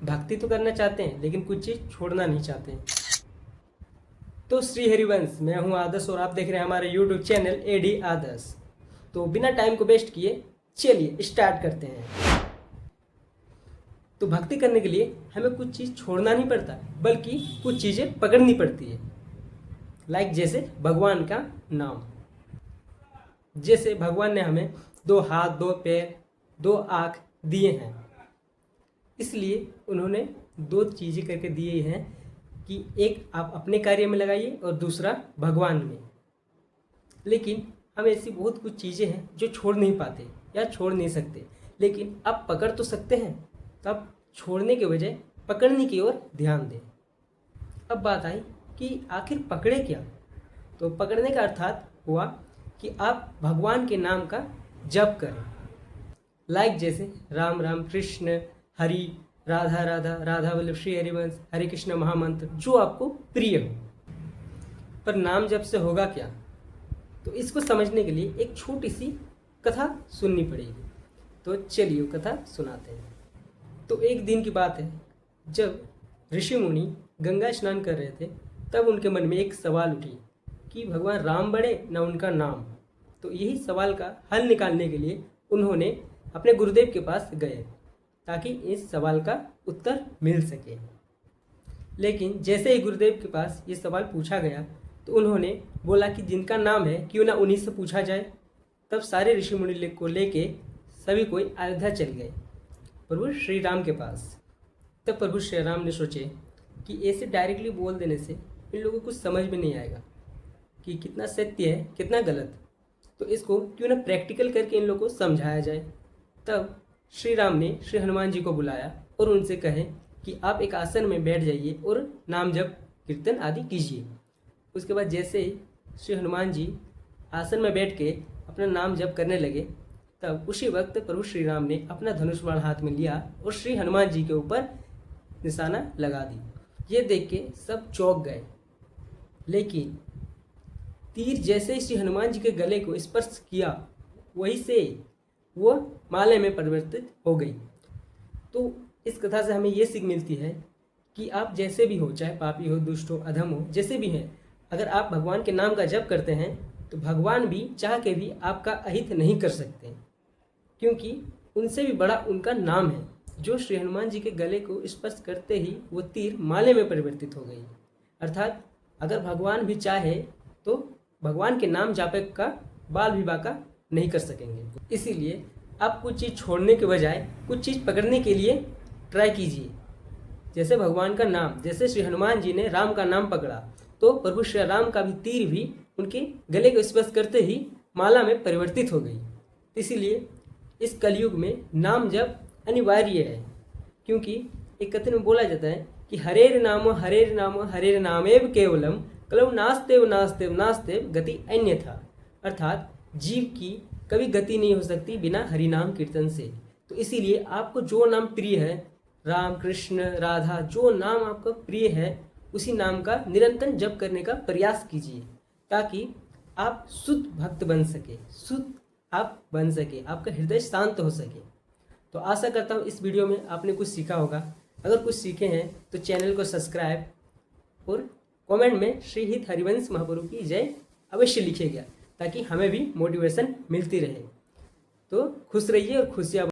भक्ति तो करना चाहते हैं लेकिन कुछ चीज़ छोड़ना नहीं चाहते हैं। तो श्री हरिवंश, मैं हूं आदर्श और आप देख रहे हैं हमारे यूट्यूब चैनल एडी आदर्श। तो बिना टाइम को वेस्ट किए चलिए स्टार्ट करते हैं। तो भक्ति करने के लिए हमें कुछ चीज़ छोड़ना नहीं पड़ता बल्कि कुछ चीज़ें पकड़नी पड़ती है। लाइक जैसे भगवान का नाम। जैसे भगवान ने हमें 2 हाथ, 2 पैर, 2 आँख दिए हैं, इसलिए उन्होंने 2 चीज़ें करके दिए हैं कि एक आप अपने कार्य में लगाइए और दूसरा भगवान में। लेकिन हम ऐसी बहुत कुछ चीज़ें हैं जो छोड़ नहीं पाते या छोड़ नहीं सकते, लेकिन आप पकड़ तो सकते हैं। तो आप छोड़ने के बजाय पकड़ने की ओर ध्यान दें। अब बात आई कि आखिर पकड़े क्या। तो पकड़ने का अर्थात हुआ कि आप भगवान के नाम का जप करें। लाइक जैसे राम राम, कृष्ण हरि, राधा राधा, राधा वल्लभ, श्री हरिवंश, हरे कृष्ण महामंत्र, जो आपको प्रिय हो। पर नाम जप से होगा क्या, तो इसको समझने के लिए एक छोटी सी कथा सुननी पड़ेगी। तो चलिए वो कथा सुनाते हैं। तो एक दिन की बात है, जब ऋषि मुनि गंगा स्नान कर रहे थे, तब उनके मन में एक सवाल उठी कि भगवान राम बड़े न उनका नाम। तो यही सवाल का हल निकालने के लिए उन्होंने अपने गुरुदेव के पास गए ताकि इस सवाल का उत्तर मिल सके। लेकिन जैसे ही गुरुदेव के पास ये सवाल पूछा गया तो उन्होंने बोला कि जिनका नाम है क्यों ना उन्हीं से पूछा जाए। तब सारे ऋषि मुनि को लेके सभी कोई अयोध्या चल गए प्रभु श्री राम के पास। तब प्रभु श्री राम ने सोचे कि ऐसे डायरेक्टली बोल देने से इन लोगों को कुछ समझ में नहीं आएगा कि कितना सत्य है कितना गलत। तो इसको क्यों ना प्रैक्टिकल करके इन लोगों को समझाया जाए। तब श्री राम ने श्री हनुमान जी को बुलाया और उनसे कहे कि आप एक आसन में बैठ जाइए और नाम जप कीर्तन आदि कीजिए। उसके बाद जैसे ही श्री हनुमान जी आसन में बैठ के अपना नाम जप करने लगे, तब उसी वक्त प्रभु श्री राम ने अपना धनुष बाण हाथ में लिया और श्री हनुमान जी के ऊपर निशाना लगा दी। ये देख के सब चौंक गए, लेकिन तीर जैसे ही श्री हनुमान जी के गले को स्पर्श किया, वहीं से वो माले में परिवर्तित हो गई। तो इस कथा से हमें ये सीख मिलती है कि आप जैसे भी हो, चाहे पापी हो, दुष्ट हो, अधम हो, जैसे भी हैं, अगर आप भगवान के नाम का जप करते हैं तो भगवान भी चाह के भी आपका अहित नहीं कर सकते, क्योंकि उनसे भी बड़ा उनका नाम है। जो श्री हनुमान जी के गले को स्पर्श करते ही वो तीर माले में परिवर्तित हो गई। अर्थात अगर भगवान भी चाहे तो भगवान के नाम जापे का बाल भी बाका नहीं कर सकेंगे। इसीलिए आप कुछ चीज़ छोड़ने के बजाय कुछ चीज़ पकड़ने के लिए ट्राई कीजिए। जैसे भगवान का नाम, जैसे श्री हनुमान जी ने राम का नाम पकड़ा, तो प्रभु श्री राम का भी तीर भी उनके गले को स्पर्श करते ही माला में परिवर्तित हो गई। इसीलिए इस कलयुग में नाम जप अनिवार्य है, क्योंकि एक कथन में बोला जाता है कि हरेर नाम हरेर नामेव केवलम कलौ नास्तेव नास्तेव नास्तेव गति अन्यथा। अर्थात जीव की कभी गति नहीं हो सकती बिना हरिनाम कीर्तन से। तो इसीलिए आपको जो नाम प्रिय है, राम, कृष्ण, राधा, जो नाम आपका प्रिय है, उसी नाम का निरंतर जप करने का प्रयास कीजिए, ताकि आप शुद्ध भक्त बन सके, शुद्ध आप बन सके, आपका हृदय शांत हो सके। तो आशा करता हूँ इस वीडियो में आपने कुछ सीखा होगा। अगर कुछ सीखे हैं तो चैनल को सब्सक्राइब और कमेंट में श्री हित हरिवंश महाप्रभु की जय अवश्य लिखिएगा, ताकि हमें भी मोटिवेशन मिलती रहे। तो खुश रहिए और खुशियाँ